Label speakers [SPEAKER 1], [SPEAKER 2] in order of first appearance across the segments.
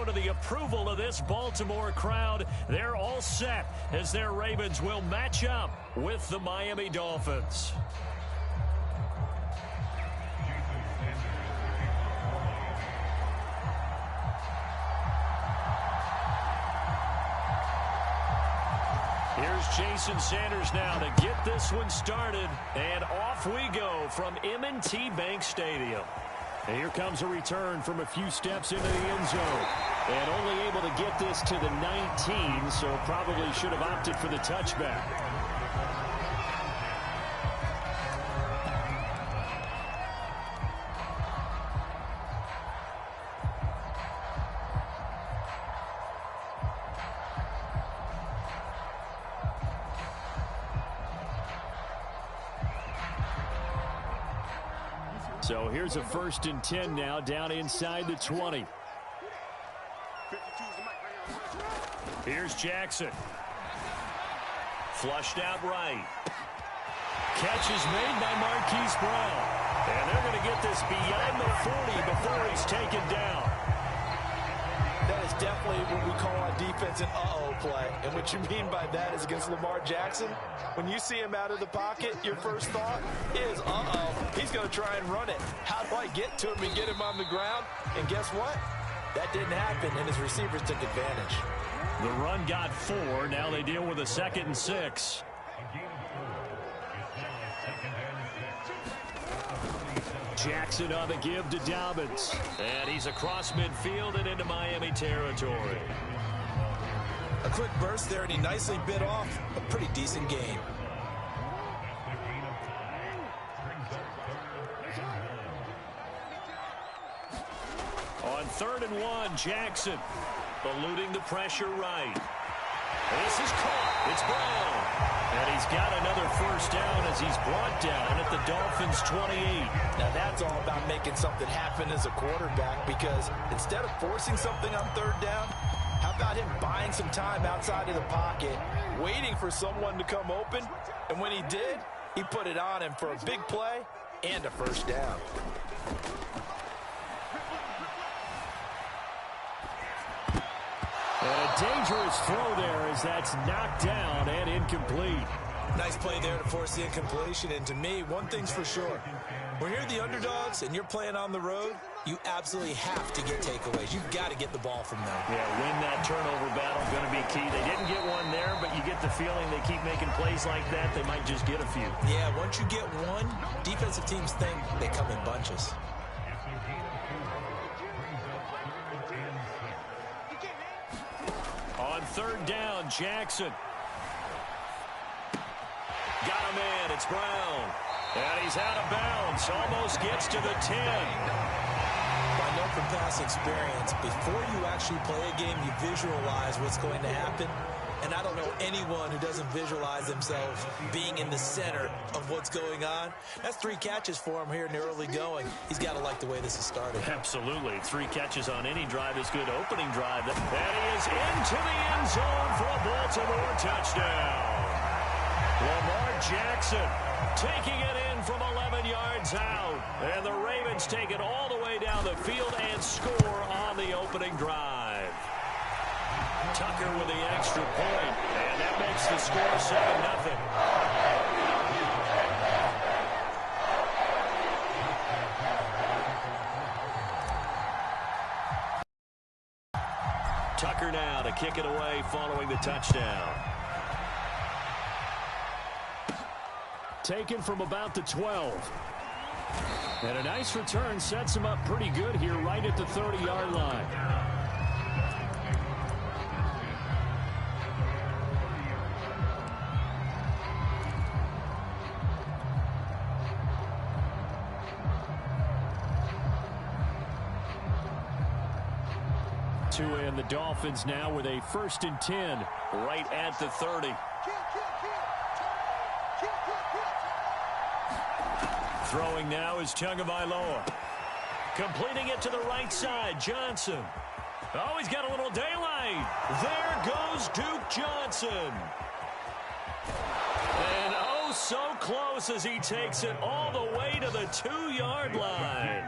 [SPEAKER 1] to the approval of this Baltimore crowd. They're all set as their Ravens will match up with the Miami Dolphins. Here's Jason Sanders now to get this one started. And off we go from M&T Bank Stadium. And here comes a return from a few steps into the end zone. And only able to get this to the 19, so probably should have opted for the touchback. So here's a 1st and 10 now, down inside the 20. Here's Jackson. Flushed out right. Catch is made by Marquise Brown. And they're going to get this beyond the 40 before he's taken down.
[SPEAKER 2] That is definitely what we call a defense an uh-oh play. And what you mean by that is against Lamar Jackson, when you see him out of the pocket, your first thought is, uh-oh, he's going to try and run it. How do I get to him and get him on the ground? And guess what? That didn't happen, and his receivers took advantage.
[SPEAKER 1] The run got 4. Now they deal with a 2nd and 6. Jackson on the give to Dobbins. And he's across midfield and into Miami territory.
[SPEAKER 2] A quick burst there, and he nicely bit off a pretty decent gain.
[SPEAKER 1] On 3rd and 1, Jackson eluding the pressure right. This is caught. It's Brown. And he's got another 1st down as he's brought down at the Dolphins' 28.
[SPEAKER 2] Now that's all about making something happen as a quarterback, because instead of forcing something on 3rd down, how about him buying some time outside of the pocket, waiting for someone to come open, and when he did, he put it on him for a big play and a 1st down.
[SPEAKER 1] And a dangerous throw there as that's knocked down and incomplete.
[SPEAKER 2] Nice play there to force the incompletion. And to me, one thing's for sure. When you're the underdogs and you're playing on the road, you absolutely have to get takeaways. You've got to get the ball from them.
[SPEAKER 1] Yeah, win that turnover battle going to be key. They didn't get one there, but you get the feeling they keep making plays like that, they might just get a few.
[SPEAKER 2] Yeah, once you get one, defensive teams think they come in bunches.
[SPEAKER 1] On 3rd down, Jackson. Got a man, it's Brown. And he's out of bounds, almost gets to the 10.
[SPEAKER 2] I know from past experience, before you actually play a game, you visualize what's going to happen. And I don't know anyone who doesn't visualize themselves being in the center of what's going on. That's 3 catches for him here in the early going. He's got to like the way this is started.
[SPEAKER 1] Absolutely. 3 catches on any drive is good opening drive. And he is into the end zone for a Baltimore touchdown. Lamar Jackson taking it in from 11 yards out. And the Ravens take it all the way down the field and score on the opening drive. Tucker with the extra point, and that makes the score 7-0. Tucker now to kick it away following the touchdown. Taken from about the 12. And a nice return sets him up pretty good here right at the 30-yard line. And the Dolphins now with a 1st and 10 right at the 30. Throwing now is Tagovailoa. Completing it to the right side, Johnson. Oh, he's got a little daylight. There goes Duke Johnson. And oh, so close as he takes it all the way to the 2-yard line.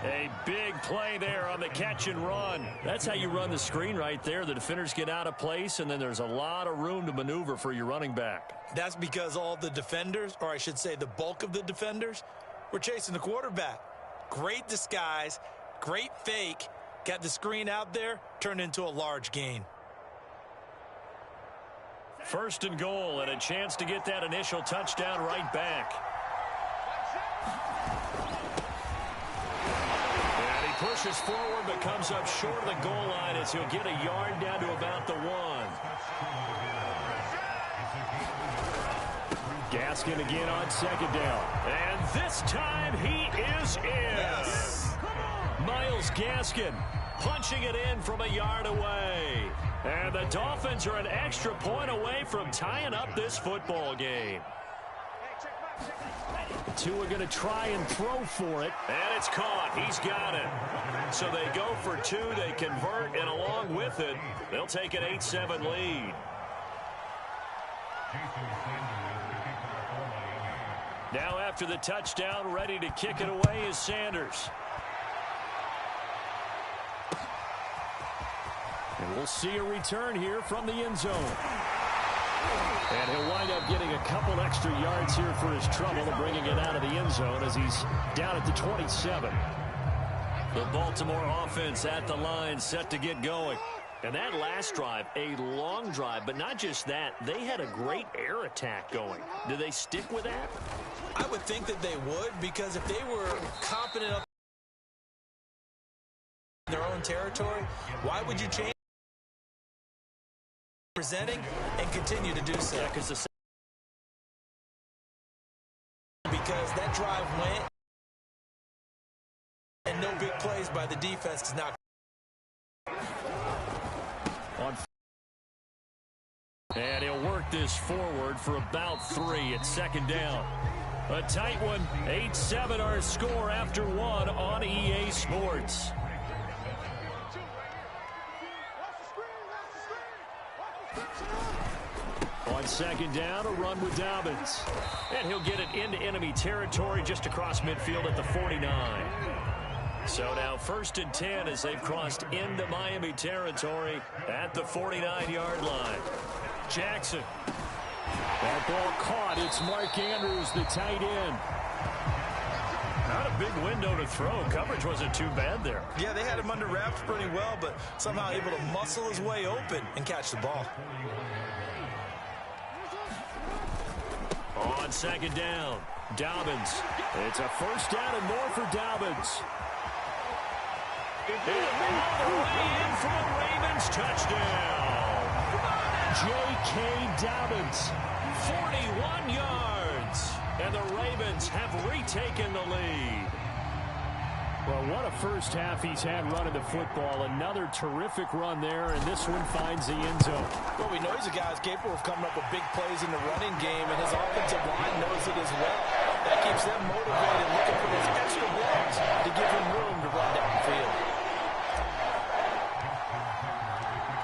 [SPEAKER 1] A big play there on the catch and run. That's how you run the screen right there. The defenders get out of place, and then there's a lot of room to maneuver for your running back.
[SPEAKER 2] That's because all the defenders, or I should say the bulk of the defenders, were chasing the quarterback. Great disguise, great fake. Got the screen out there, turned into a large gain.
[SPEAKER 1] First and goal, and a chance to get that initial touchdown right back. Pushes forward but comes up short of the goal line as he'll get a yard down to about the 1. Gaskin again on second down. And this time he is in.
[SPEAKER 2] Yes.
[SPEAKER 1] Myles Gaskin punching it in from a yard away. And the Dolphins are an extra point away from tying up this football game. Two are going to try and throw for it. And it's caught. He's got it. So they go for 2. They convert, and along with it, they'll take an 8-7 lead. Now after the touchdown, ready to kick it away is Sanders. And we'll see a return here from the end zone. And he'll wind up getting a couple extra yards here for his trouble and bringing it out of the end zone as he's down at the 27. The Baltimore offense at the line, set to get going. And that last drive, a long drive, but not just that. They had a great air attack going. Do they stick with that?
[SPEAKER 2] I would think that they would, because if they were confident up in their own territory, why would you change presenting and continue to do so?
[SPEAKER 1] Yeah,
[SPEAKER 2] because that drive went and no big plays by the defense is not
[SPEAKER 1] on. And he'll work this forward for about 3 at second down. A tight one. 8-7 our score after 1 on EA Sports. On second down, a run with Dobbins. And he'll get it into enemy territory just across midfield at the 49. So now 1st and 10 as they've crossed into Miami territory at the 49-yard line. Jackson. That ball caught. It's Mark Andrews, the tight end. Not a big window to throw. Coverage wasn't too bad there.
[SPEAKER 2] Yeah, they had him under wraps pretty well, but somehow able to muscle his way open and catch the ball.
[SPEAKER 1] On second down, Dobbins. It's a 1st down and more for Dobbins. And all the way in for a Ravens touchdown. J.K. Dobbins, 41 yards. And the Ravens have retaken the lead. Well, what a first half he's had running the football. Another terrific run there, and this one finds the end zone.
[SPEAKER 2] Well, we know he's a guy who's capable of coming up with big plays in the running game, and his offensive line knows it as well. That keeps them motivated, looking for those extra blocks to give him room to run down the field.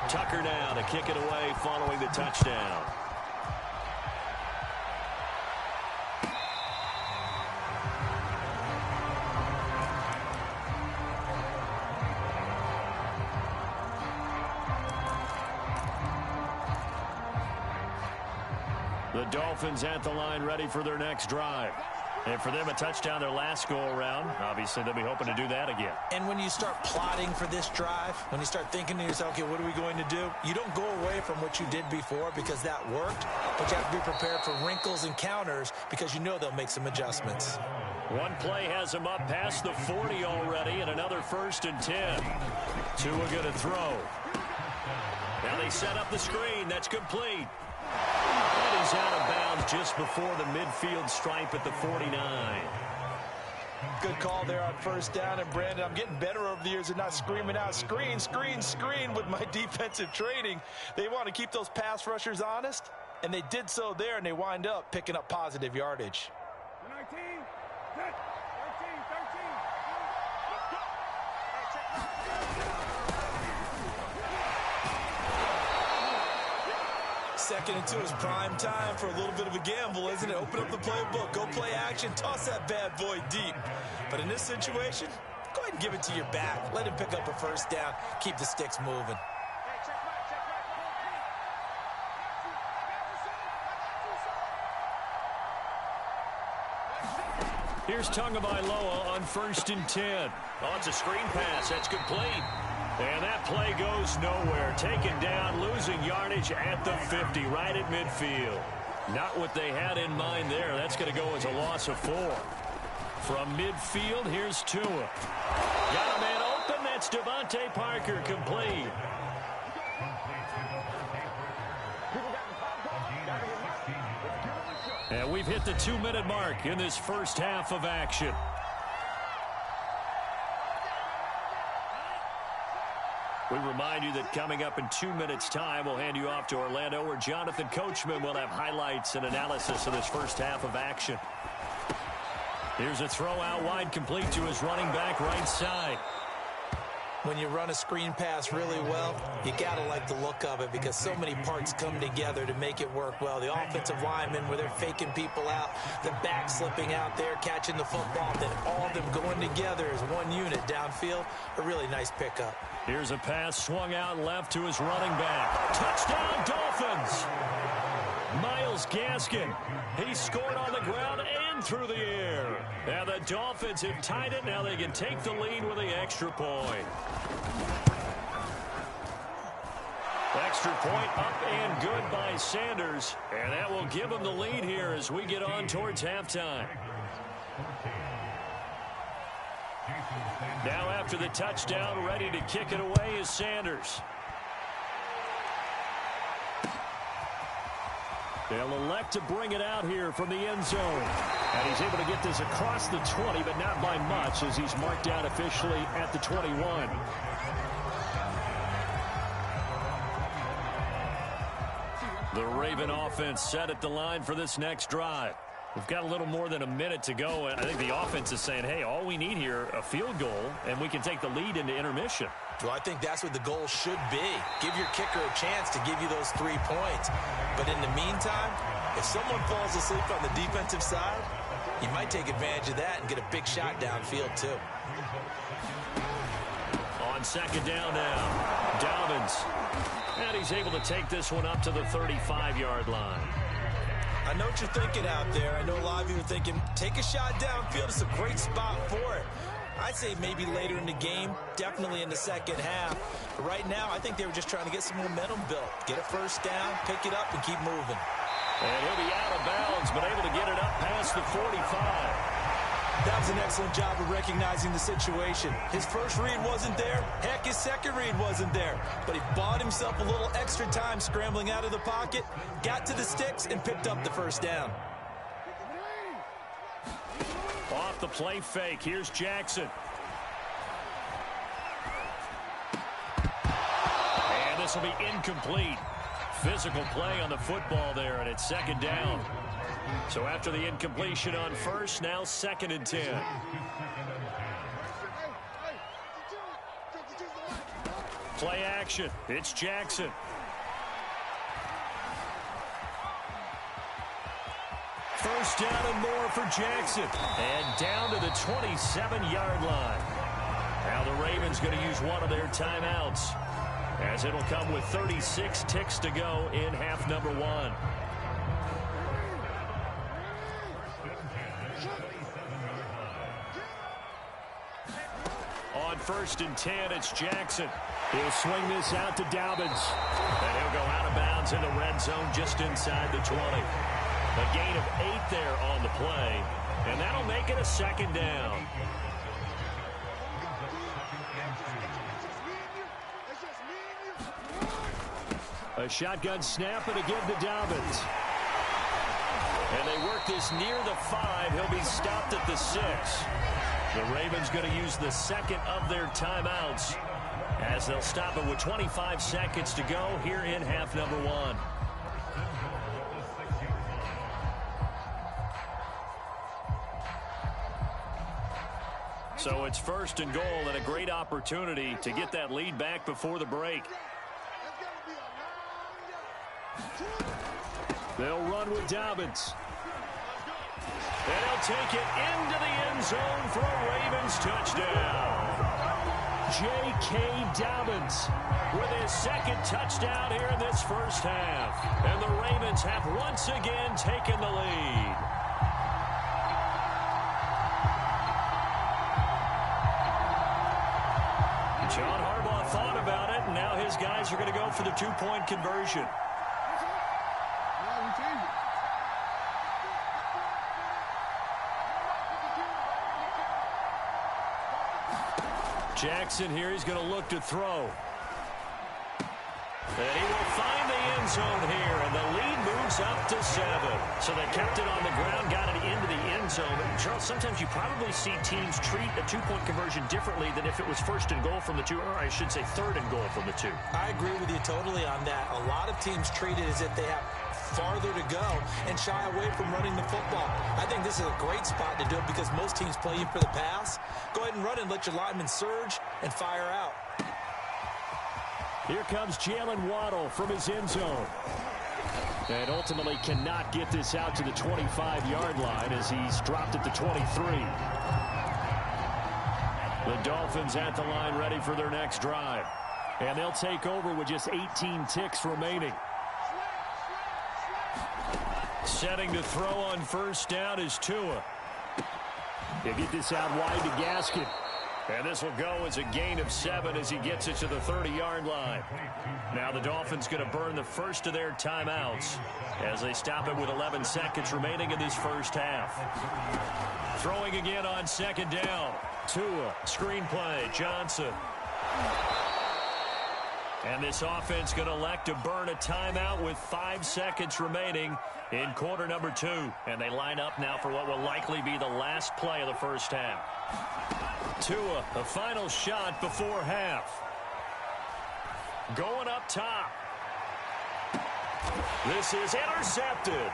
[SPEAKER 1] Tucker now to kick it away following the touchdown. The Dolphins at the line ready for their next drive. And for them, a touchdown their last go-around. Obviously, they'll be hoping to do that again.
[SPEAKER 2] And when you start plotting for this drive, when you start thinking to yourself, okay, what are we going to do? You don't go away from what you did before because that worked, but you have to be prepared for wrinkles and counters because you know they'll make some adjustments.
[SPEAKER 1] One play has them up past the 40 already, and another 1st and 10. Two are going to throw. Now they set up the screen. That's complete. And he's out of bounds just before the midfield stripe at the 49.
[SPEAKER 2] Good call there on 1st down. And, Brandon, I'm getting better over the years at not screaming out, screen, screen, screen with my defensive training. They want to keep those pass rushers honest, and they did so there, and they wind up picking up positive yardage.
[SPEAKER 3] 19, 13, 13.
[SPEAKER 2] 2nd and 2 is prime time for a little bit of a gamble, isn't it? Open up the playbook, go play action, toss that bad boy deep. But in this situation, go go ahead and give it to your back. Let him pick up a first down. Keep the sticks moving.
[SPEAKER 1] Here's Tagovailoa on 1st and 10. Oh, it's a screen pass. That's complete. And that play goes nowhere. Taken down, losing yardage at the 50, right at midfield. Not what they had in mind there. That's going to go as a loss of 4. From midfield, here's Tua. Got a man open. That's Devontae Parker, complete. And we've hit the 2-minute mark in this first half of action. We remind you that coming up in 2 minutes' time, we'll hand you off to Orlando, where Jonathan Coachman will have highlights and analysis of this first half of action. Here's a throw out wide, complete to his running back right side.
[SPEAKER 2] When you run a screen pass really well, you got to like the look of it because so many parts come together to make it work well. The offensive linemen, where they're faking people out, the back slipping out there, catching the football, then all of them going together as one unit downfield. A really nice pickup.
[SPEAKER 1] Here's a pass swung out left to his running back. Touchdown, Dolphins! Myles Gaskin. He scored on the ground and through the air. Now the Dolphins have tied it. Now they can take the lead with the extra point. Extra point up and good by Sanders. And that will give them the lead here as we get on towards halftime. Now after the touchdown, ready to kick it away is Sanders. They'll elect to bring it out here from the end zone. And he's able to get this across the 20, but not by much, as he's marked out officially at the 21. The Raven offense set at the line for this next drive. We've got a little more than a minute to go. I think the offense is saying, hey, all we need here, a field goal, and we can take the lead into intermission.
[SPEAKER 2] Well, I think that's what the goal should be. Give your kicker a chance to give you those 3 points. But in the meantime, if someone falls asleep on the defensive side, you might take advantage of that and get a big shot downfield, too.
[SPEAKER 1] On second down now, Dobbins. And he's able to take this one up to the 35-yard line.
[SPEAKER 2] I know what you're thinking out there. I know a lot of you are thinking, take a shot downfield. It's a great spot for it. I'd say maybe later in the game, definitely in the second half. But right now, I think they were just trying to get some momentum built. Get a first down, pick it up, and keep moving.
[SPEAKER 1] And he'll be out of bounds, but able to get it up past the 45.
[SPEAKER 2] That was an excellent job of recognizing the situation. His first read wasn't there. Heck, his second read wasn't there. But he bought himself a little extra time scrambling out of the pocket, got to the sticks, and picked up the first down.
[SPEAKER 1] Off the play fake, here's Jackson. And this will be incomplete. Physical play on the football there, and it's second down. So after the incompletion on first, now 2nd and 10. Play action. It's Jackson. First down and more for Jackson. And down to the 27-yard line. Now the Ravens going to use one of their timeouts, as it'll come with 36 ticks to go in half number 1. On 1st and 10, it's Jackson. He'll swing this out to Dobbins. And he'll go out of bounds in the red zone just inside the 20. A gain of 8 there on the play. And that'll make it a second down. A shotgun snap and a give to Dobbins. And they work this near the 5. He'll be stopped at the 6. The Ravens going to use the second of their timeouts, as they'll stop it with 25 seconds to go here in half number 1. So it's 1st and goal, and a great opportunity to get that lead back before the break. They'll run with Dobbins. And he'll take it into the end zone for a Ravens touchdown. J.K. Dobbins with his second touchdown here in this first half. And the Ravens have once again taken the lead. John Harbaugh thought about it, and now his guys are going to go for the two-point conversion. Jackson here, he's going to look to throw. And he will find the end zone here, and the lead moves up to 7. So they kept it on the ground, got it into the end zone. And Charles, sometimes you probably see teams treat a two-point conversion differently than if it was first and goal from the 2, or I should say third and goal from the 2.
[SPEAKER 2] I agree with you totally on that. A lot of teams treat it as if they have farther to go and shy away from running the football. I think this is a great spot to do it because most teams play you for the pass. Go ahead and run and let your linemen surge and fire out.
[SPEAKER 1] Here comes Jalen Waddle from his end zone. And ultimately cannot get this out to the 25-yard line as he's dropped at the 23. The Dolphins at the line ready for their next drive. And they'll take over with just 18 ticks remaining. Setting to throw on first down is Tua. He'll get this out wide to Gaskin. And this will go as a gain of 7 as he gets it to the 30-yard line. Now the Dolphins going to burn the first of their timeouts as they stop it with 11 seconds remaining in this first half. Throwing again on second down. Tua, screen play, Johnson. And this offense going to elect to burn a timeout with 5 seconds remaining in quarter number 2. And they line up now for what will likely be the last play of the first half. Tua, a final shot before half. Going up top. This is intercepted.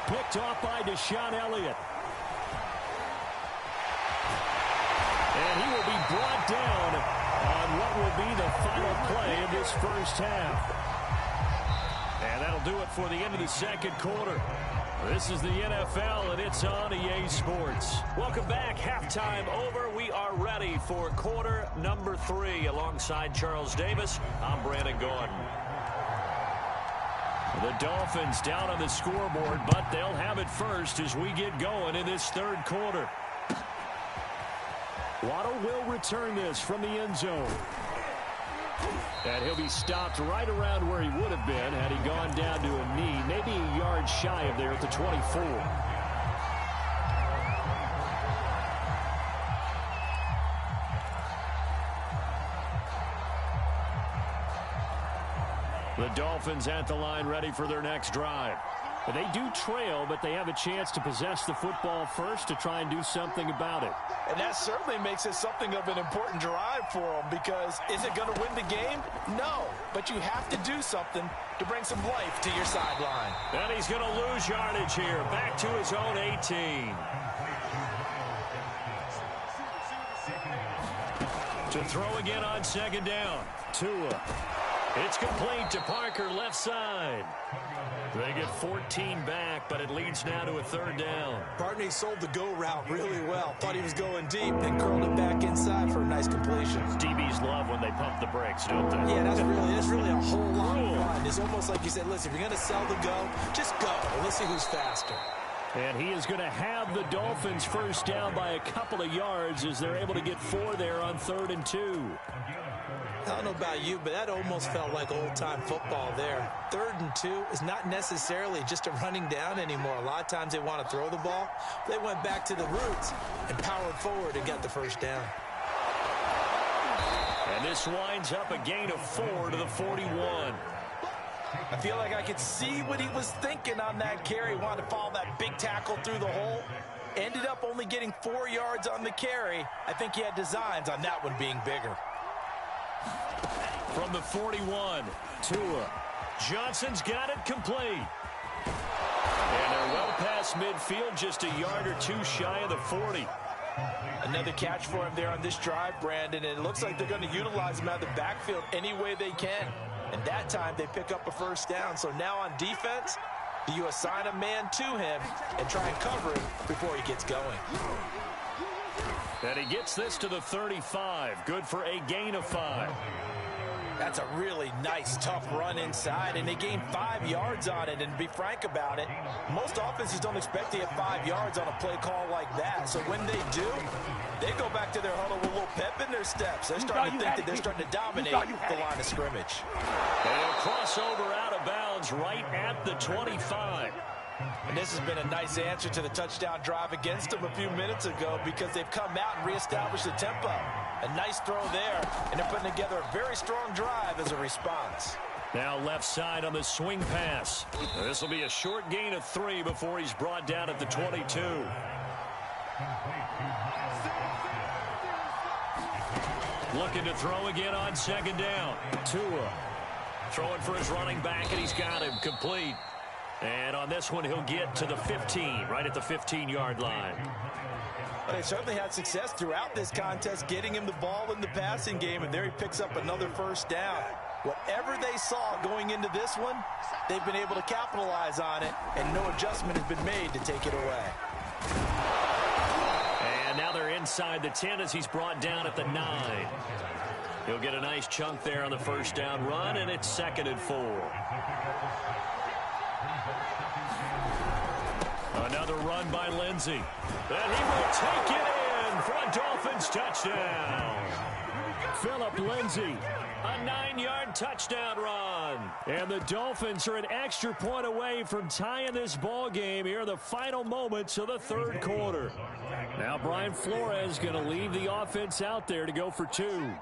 [SPEAKER 1] Picked off by Deshaun Elliott. And he will be brought down on what will be the final play of this first half. And that'll do it for the end of the second quarter. This is the NFL, and it's on EA Sports. Welcome back. Halftime over. We are ready for quarter number 3. Alongside Charles Davis, I'm Brandon Gordon. The Dolphins down on the scoreboard, but they'll have it first as we get going in this third quarter. Waddle will return this from the end zone. And he'll be stopped right around where he would have been had he gone down to a knee, maybe a yard shy of there at the 24. The Dolphins at the line ready for their next drive. They do trail, but they have a chance to possess the football first to try and do something about it.
[SPEAKER 2] And that certainly makes it something of an important drive for them, because is it going to win the game? No, but you have to do something to bring some life to your sideline.
[SPEAKER 1] And he's going to lose yardage here, back to his own 18. To throw again on second down. Tua. It's complete to Parker, left side. They get 14 back, but it leads now to a third down.
[SPEAKER 2] Barney sold the go route really well. Thought he was going deep and curled it back inside for a nice completion.
[SPEAKER 1] DBs love when they pump the brakes, don't they?
[SPEAKER 2] Yeah, that's really a whole lot of fun. It's almost like you said, listen, if you're going to sell the go, just go. Let's see who's faster.
[SPEAKER 1] And he is going to have the Dolphins first down by a couple of yards as they're able to get 4 there on 3rd and 2.
[SPEAKER 2] I don't know about you, but that almost felt like old-time football there. 3rd and 2 is not necessarily just a running down anymore. A lot of times they want to throw the ball. They went back to the roots and powered forward and got the first down.
[SPEAKER 1] And this winds up a gain of 4 to the 41.
[SPEAKER 2] I feel like I could see what he was thinking on that carry. Wanted to follow that big tackle through the hole. Ended up only getting 4 yards on the carry. I think he had designs on that one being bigger.
[SPEAKER 1] From the 41, Tua. Johnson's got it complete. And they're well past midfield, just a yard or 2 shy of the 40.
[SPEAKER 2] Another catch for him there on this drive, Brandon, and it looks like they're going to utilize him out of the backfield any way they can. And that time they pick up a first down. So now on defense, Do you assign a man to him and try and cover him before he gets going?
[SPEAKER 1] And he gets this to the 35. Good for a gain of 5.
[SPEAKER 2] That's a really nice, tough run inside, and they gained 5 yards on it. And to be frank about it, most offenses don't expect to get 5 yards on a play call like that. So when they do, they go back to their huddle with a little pep in their steps. They're starting to think that they're starting to dominate the line of scrimmage.
[SPEAKER 1] And a crossover out of bounds right at the 25.
[SPEAKER 2] And this has been a nice answer to the touchdown drive against them a few minutes ago because they've come out and reestablished the tempo. A nice throw there, and they're putting together a very strong drive as a response.
[SPEAKER 1] Now left side on the swing pass. This will be a short gain of 3 before he's brought down at the 22. Looking to throw again on second down. Tua throwing for his running back, and he's got him complete. And on this one, he'll get to the 15, right at the 15-yard line.
[SPEAKER 2] Well, they certainly had success throughout this contest, getting him the ball in the passing game, and there he picks up another first down. Whatever they saw going into this one, they've been able to capitalize on it, and no adjustment has been made to take it away.
[SPEAKER 1] And now they're inside the 10 as he's brought down at the 9. He'll get a nice chunk there on the first down run, and it's 2nd and 4. Another run by Lindsey. And he will take it in for a Dolphins touchdown. Phillip Lindsey, a 9-yard touchdown run. And the Dolphins are an extra point away from tying this ball game here in the final moments of the third quarter. Now Brian Flores going to leave the offense out there to go for 2.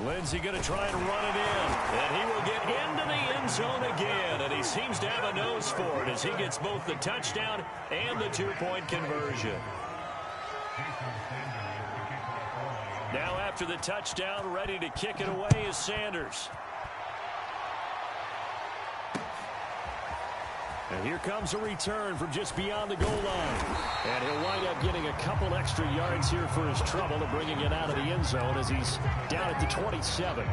[SPEAKER 1] Lindsey going to try and run it in. And he will get into the end zone again. And he seems to have a nose for it as he gets both the touchdown and the 2-point conversion. Now after the touchdown, ready to kick it away is Sanders. And here comes a return from just beyond the goal line. And he'll wind up getting a couple extra yards here for his trouble and bringing it out of the end zone as he's down at the 27.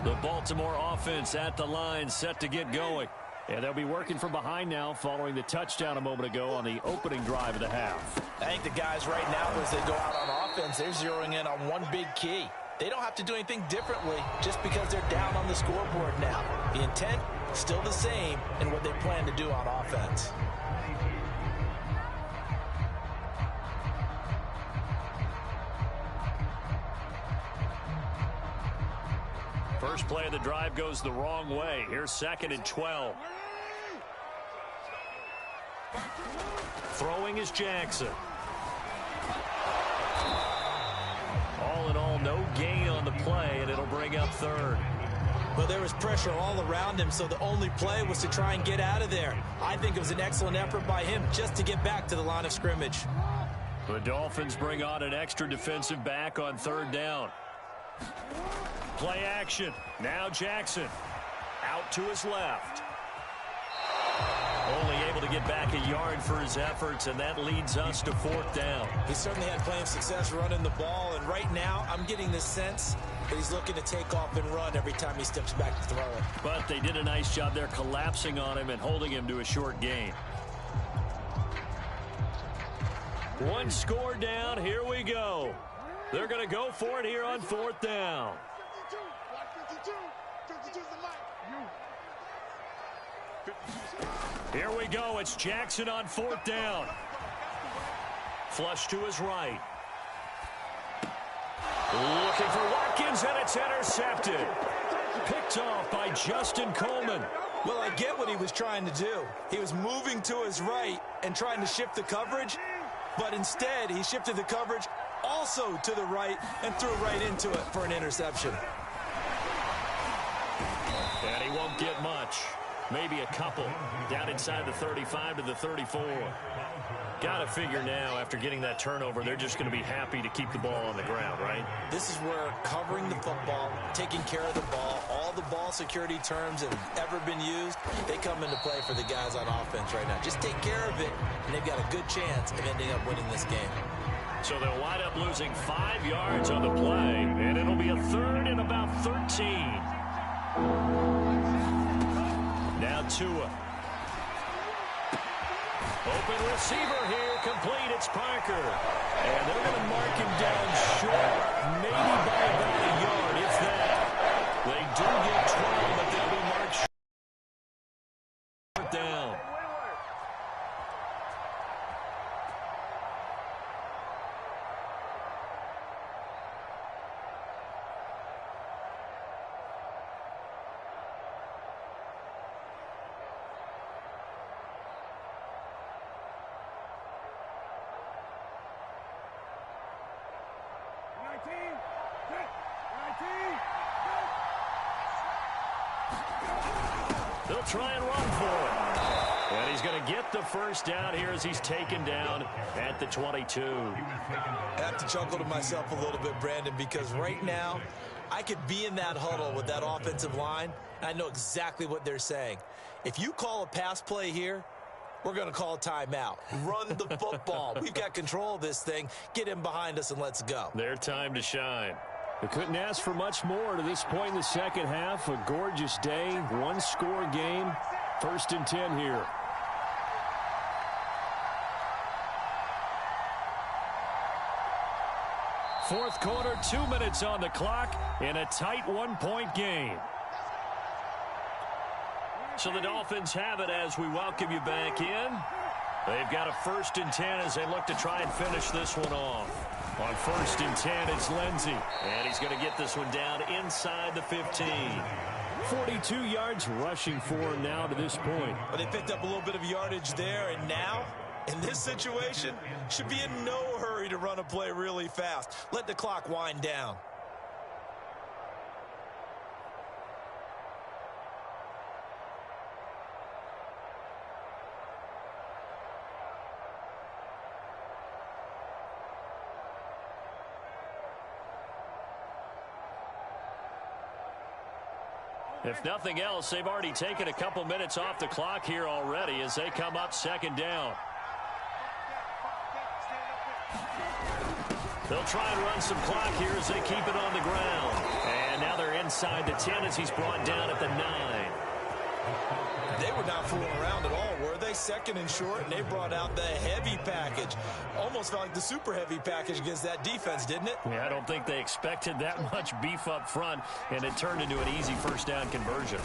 [SPEAKER 1] The Baltimore offense at the line, set to get going. And they'll be working from behind now following the touchdown a moment ago on the opening drive of the half.
[SPEAKER 2] I think the guys right now, as they go out on offense, they're zeroing in on one big key. They don't have to do anything differently just because they're down on the scoreboard now. The intent is still the same in what they plan to do on offense.
[SPEAKER 1] First play of the drive goes the wrong way. Here's 2nd and 12. Throwing is Jackson. All in all, no gain on the play, and it'll bring up 3rd.
[SPEAKER 2] Well, there was pressure all around him, so the only play was to try and get out of there. I think it was an excellent effort by him just to get back to the line of scrimmage.
[SPEAKER 1] The Dolphins bring on an extra defensive back on 3rd down. Play action. Now Jackson out to his left. Only able to get back a yard for his efforts, and that leads us to 4th down.
[SPEAKER 2] He certainly had plenty of success running the ball, and right now I'm getting the sense that he's looking to take off and run every time he steps back to throw it.
[SPEAKER 1] But they did a nice job there collapsing on him and holding him to a short gain. One score down. Here we go. They're going to go for it here on 4th down. Here we go. It's Jackson on 4th down. Flush to his right. Looking for Watkins, and it's intercepted. Picked off by Justin Coleman.
[SPEAKER 2] Well, I get what he was trying to do. He was moving to his right and trying to shift the coverage, but instead he shifted the coverage also to the right and threw right into it for an interception.
[SPEAKER 1] And he won't get much. Maybe a couple. Down inside the 35 to the 34. Got to figure now, after getting that turnover, they're just going to be happy to keep the ball on the ground, right?
[SPEAKER 2] This is where covering the football, taking care of the ball, all the ball security terms that have ever been used, they come into play for the guys on offense right now. Just take care of it, and they've got a good chance of ending up winning this game.
[SPEAKER 1] So they'll wind up losing 5 yards on the play, and it'll be a 3rd and about 13. Now Tua. Open receiver here, complete. It's Parker. And they're going to mark him down short, maybe by about a yard, if that. They do get 12, but they'll be marked short down. They'll try and run for it. And he's going to get the first down here as he's taken down at the 22.
[SPEAKER 2] I have to chuckle to myself a little bit, Brandon, because right now I could be in that huddle with that offensive line. And I know exactly what they're saying. If you call a pass play here, we're going to call a timeout. Run the football. We've got control of this thing. Get him behind us and let's go.
[SPEAKER 1] Their time to shine. They couldn't ask for much more to this point in the second half. A gorgeous day, one-score game. 1st and 10 here. Fourth quarter, 2 minutes on the clock in a tight one-point game. So the Dolphins have it as we welcome you back in. They've got a 1st and 10 as they look to try and finish this one off. On 1st and 10, it's Lindsey. And he's going to get this one down inside the 15. 42 yards rushing for him now to this point.
[SPEAKER 2] But they picked up a little bit of yardage there, and now, in this situation, should be in no hurry to run a play really fast. Let the clock wind down.
[SPEAKER 1] If nothing else, they've already taken a couple minutes off the clock here already as they come up 2nd down. They'll try and run some clock here as they keep it on the ground. And now they're inside the 10 as he's brought down at the 9.
[SPEAKER 2] They were not fooling around at all, were they? 2nd and short, and they brought out the heavy package. Almost felt like the super heavy package against that defense, didn't it?
[SPEAKER 1] Yeah, I don't think they expected that much beef up front, and it turned into an easy 1st down conversion.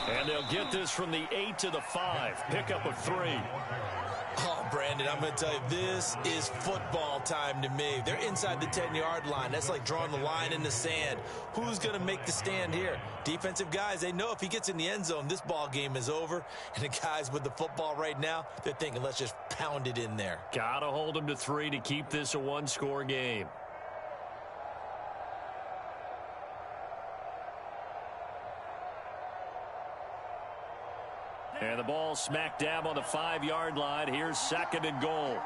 [SPEAKER 1] And they'll get this from the 8 to the 5. Pickup of 3.
[SPEAKER 2] Oh, Brandon, I'm going to tell you, this is football time to me. They're inside the 10-yard line. That's like drawing the line in the sand. Who's going to make the stand here? Defensive guys, they know if he gets in the end zone, this ball game is over. And the guys with the football right now, they're thinking, let's just pound it in there.
[SPEAKER 1] Got to hold them to 3 to keep this a one-score game. And the ball smack dab on the 5-yard line. Here's 2nd and goal.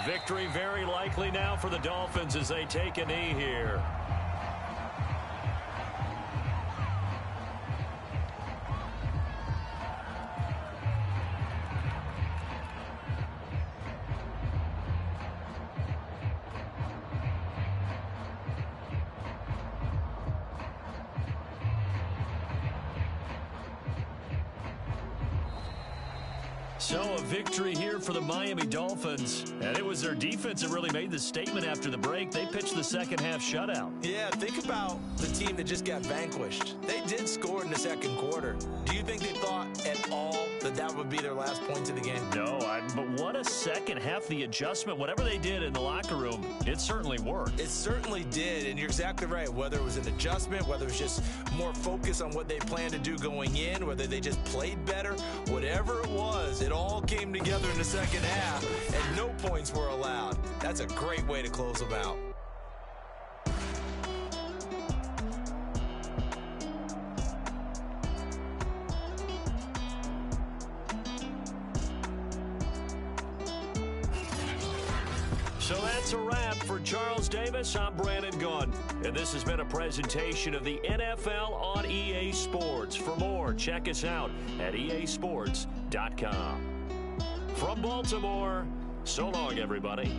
[SPEAKER 1] Victory very likely now for the Dolphins as they take a knee here. So a victory here for the Miami Dolphins. And it was their defense that really made the statement after the break. They pitched the second half shutout.
[SPEAKER 2] Yeah, think about the team that just got vanquished. They did score in the second quarter. Do you think they thought at all that that would be their last points of the game?
[SPEAKER 1] No, but what a second half. The adjustment, whatever they did in the locker room, it certainly worked.
[SPEAKER 2] It certainly did, and you're exactly right. Whether it was an adjustment, whether it was just more focus on what they planned to do going in, whether they just played better, whatever it was, it all came together in the second half, and no points were allowed. That's a great way to close them out.
[SPEAKER 1] So that's a wrap for Charles Davis. I'm Brandon Gunn. And this has been a presentation of the NFL on EA Sports. For more, check us out at easports.com. From Baltimore, so long, everybody.